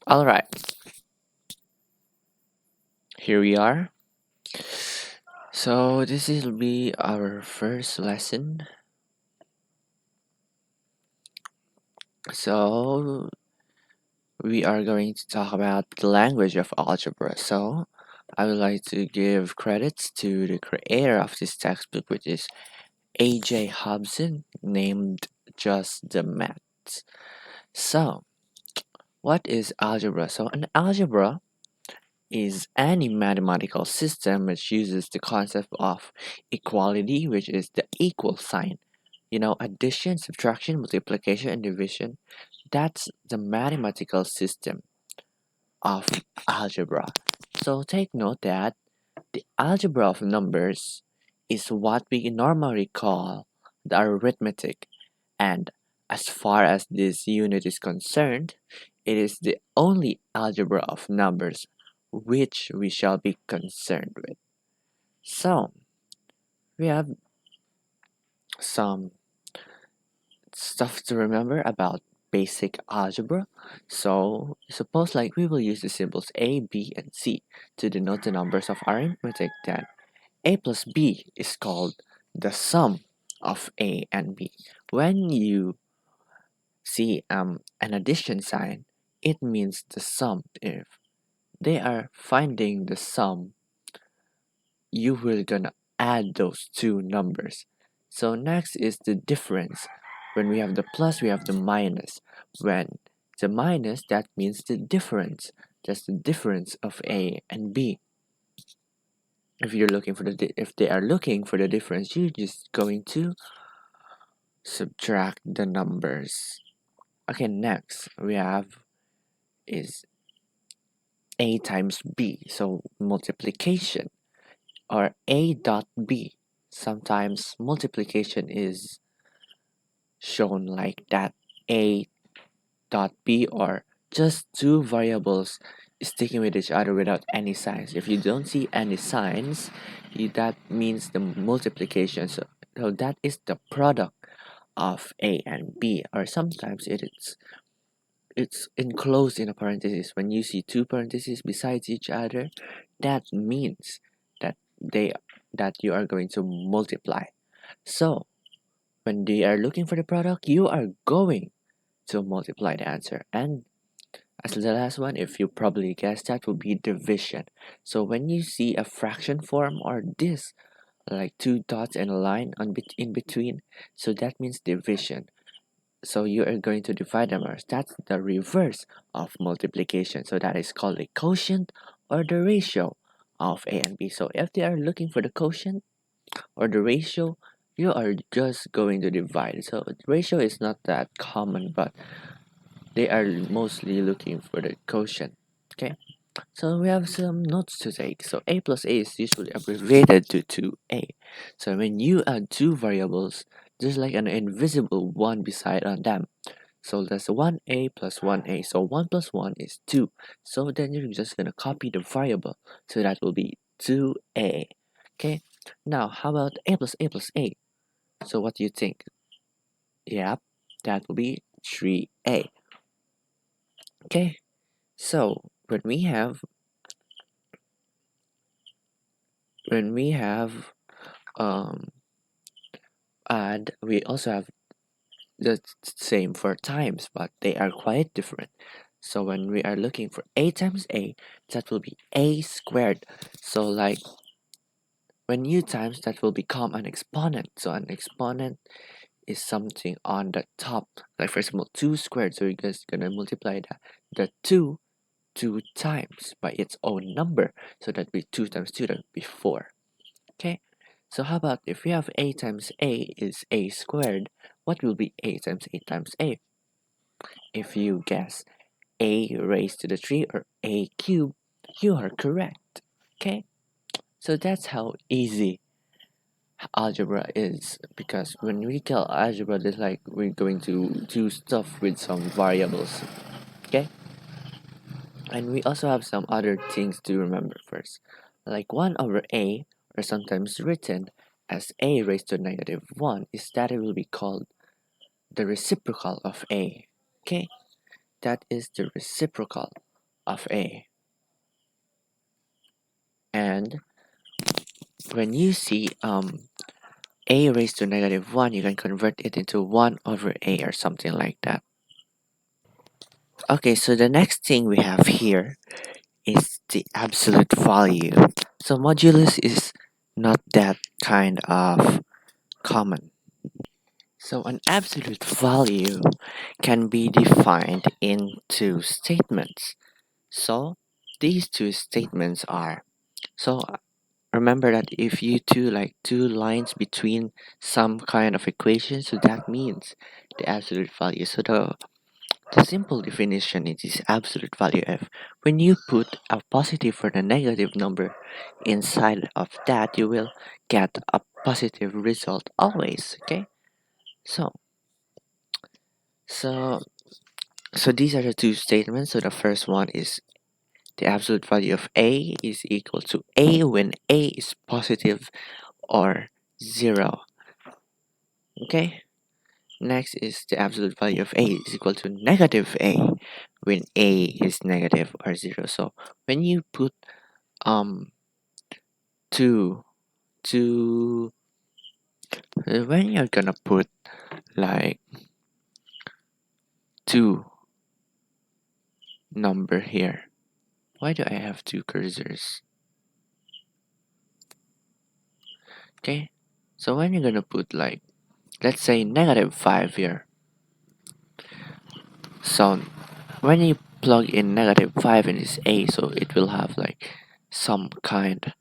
All right, here we are. So this will be our first lesson. So we are going to talk about the language of algebra. So I would like to give credits to the creator of this textbook, which is A.J. Hobson, named just the math. So what is algebra? So an algebra is any mathematical system which uses the concept of equality, which is the equal sign. Addition, subtraction, multiplication, and division. That's the mathematical system of algebra. So take note that the algebra of numbers is what we normally call the arithmetic. And as far as this unit is concerned, it is the only algebra of numbers which we shall be concerned with. So, we have some stuff to remember about basic algebra. So, suppose like we will use the symbols A, B, and C to denote the numbers of arithmetic. Then A plus B is called the sum of A and B. When you see an addition sign, it means the sum. If they are finding the sum, you will gonna add those two numbers. So next is the difference. When we have the plus, we have the minus. When the minus, that means the difference. That's the difference of A and B. If they are looking for the difference, you're just going to subtract the numbers. Okay, next we have is A times B. So multiplication, or A dot B. Sometimes multiplication is shown like that, A dot B, or just two variables sticking with each other without any signs. If you don't see any signs, that means the multiplication. So that is the product of A and B, or sometimes it's enclosed in a parenthesis. When you see two parentheses besides each other, that means that they that you are going to multiply. So when they are looking for the product, you are going to multiply the answer. And as the last one, if you probably guessed, that will be division. So when you see a fraction form or this, like two dots and a line in between, so that means division. So you are going to divide numbers. That's the reverse of multiplication. So that is called a quotient, or the ratio of A and B. So if they are looking for the quotient or the ratio, you are just going to divide. So the ratio is not that common, but they are mostly looking for the quotient. Okay, so we have some notes to take. So A plus A is usually abbreviated to 2A. So when you add two variables, there's like an invisible one beside on them. So that's 1A plus 1A. So 1 plus 1 is 2. So then you're just going to copy the variable. So that will be 2A. Okay. Now, how about A plus A plus A? So what do you think? Yep, that will be 3A. Okay. So when we have um add, we also have the same for times, but they are quite different. So when we are looking for A times A, that will be A squared. So like when you times, that will become an exponent. So an exponent is something on the top. Like for example, 2 squared. So you're just gonna multiply the 2 times by its own number. So that'd be 2 times 2, that'd be 4. Okay. So how about if we have A times A is A squared, what will be A times A times A? If you guess A raised to the 3 or A cubed, you are correct. Okay. So that's how easy algebra is, because when we tell algebra, it's like we're going to do stuff with some variables. Okay. And we also have some other things to remember first, like 1 over A, or sometimes written as A raised to negative 1, is that it will be called the reciprocal of A. Okay, that is the reciprocal of a. And when you see a raised to negative 1, you can convert it into 1 over a or something like that. Okay, so the next thing we have here is the absolute value. So modulus is not that kind of common. So an absolute value can be defined in two statements. So these two statements are, so remember that if you do like two lines between some kind of equation, so that means the absolute value. So the simple definition is absolute value f. When you put a positive or a negative number inside of that, you will get a positive result always. Okay, so so so these are the two statements. So the first one is the absolute value of a is equal to a when a is positive or 0. Okay, next is the absolute value of a is equal to negative a when a is negative or 0. So when you put um two two when you're gonna put like two number here, why do I have two cursors? Okay, so when you're gonna put like, let's say negative 5 here, so when you plug in negative 5 in this a, so it will have like some kind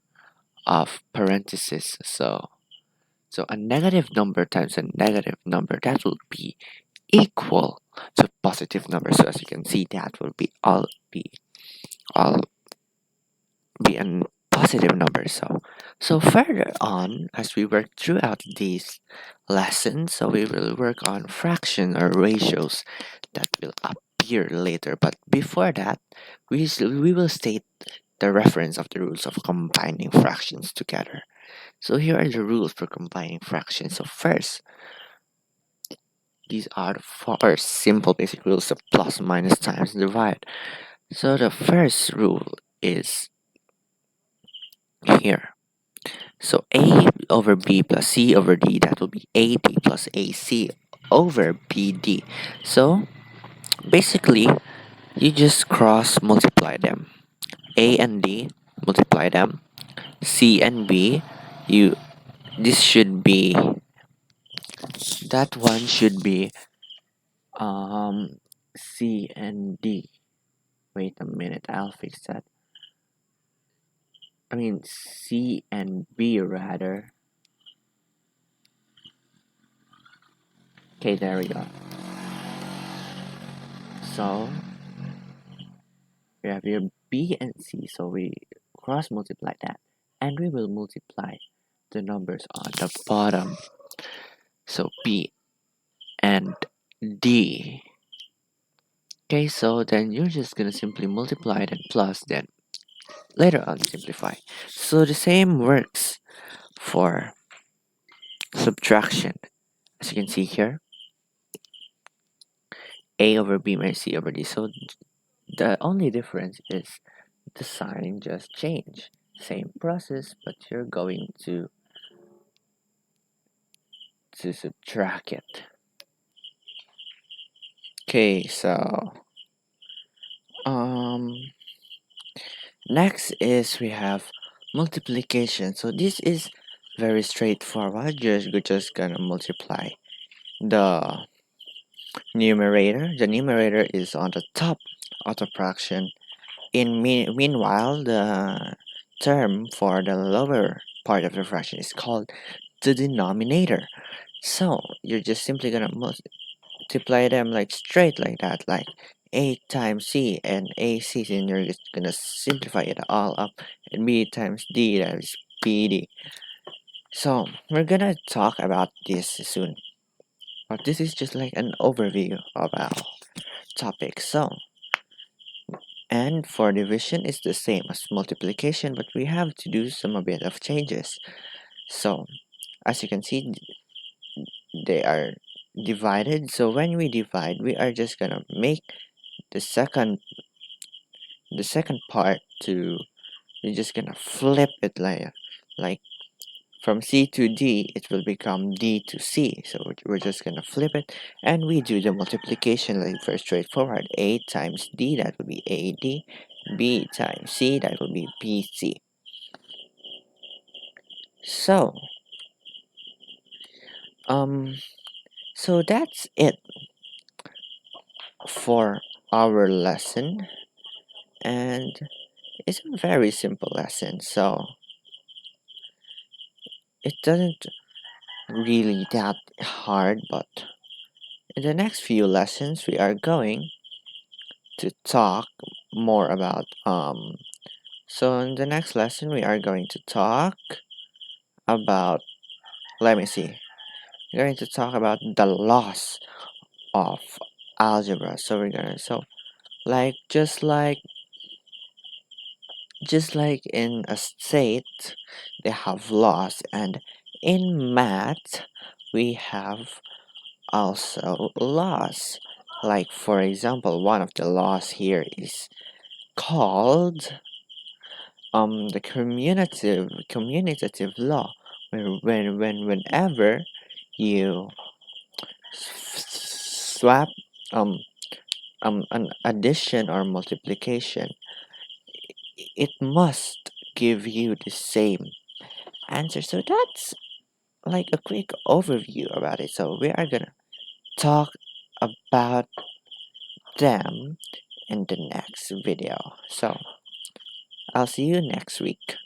of parenthesis. So a negative number times a negative number, that will be equal to positive number. So as you can see, that will be all be a positive number. So further on, as we work throughout these lessons, so we will work on fraction or ratios that will appear later. But before that, we will state the reference of the rules of combining fractions together. So here are the rules for combining fractions. So first, these are the four simple basic rules of plus, minus, times, and divide. So the first rule is here. So a over b plus c over d, that will be ad plus ac over bd. So basically, you just cross multiply them. A and d, multiply them. C and b, you this should be, that one should be C and D. Wait a minute, I'll fix that. I mean C and B rather. Okay, there we go. So we have here B and C, so we cross multiply that, and we will multiply the numbers on the bottom. So B and D. Okay, so then you're just gonna simply multiply then plus, then later on simplify. So the same works for subtraction. As you can see here, a over b minus c over d. So the only difference is the sign just change. Same process, but you're going to subtract it. Okay, so um next is we have multiplication. So this is very straightforward. We're just gonna multiply the numerator. The numerator is on the top of the fraction. Meanwhile, the term for the lower part of the fraction is called the denominator. So you're just simply gonna multiply them like straight like that, like a times c and ac, and you're just gonna simplify it all up, and b times d, that is bd. So we're gonna talk about this soon, but this is just like an overview of our topic. So, and for division is the same as multiplication, but we have to do some a bit of changes. So as you can see, they are divided. So when we divide, we are just gonna make the second the second part to you're just gonna flip it like from C to D, it will become D to C. So we're just gonna flip it, and we do the multiplication like very straightforward. A times D, that would be AD. B times C, that would be BC. So um so that's it for our lesson, and it's a very simple lesson, so it doesn't really that hard. But in the next few lessons we are going to talk more about so in the next lesson we are going to talk about, let me see, we're going to talk about the laws of algebra. So we're gonna, so like just like in a state they have laws, and in math we have also laws. Like for example, one of the laws here is called the commutative law, whenever you swap an addition or multiplication, it must give you the same answer. So that's like a quick overview about it. So we are gonna talk about them in the next video. So I'll see you next week.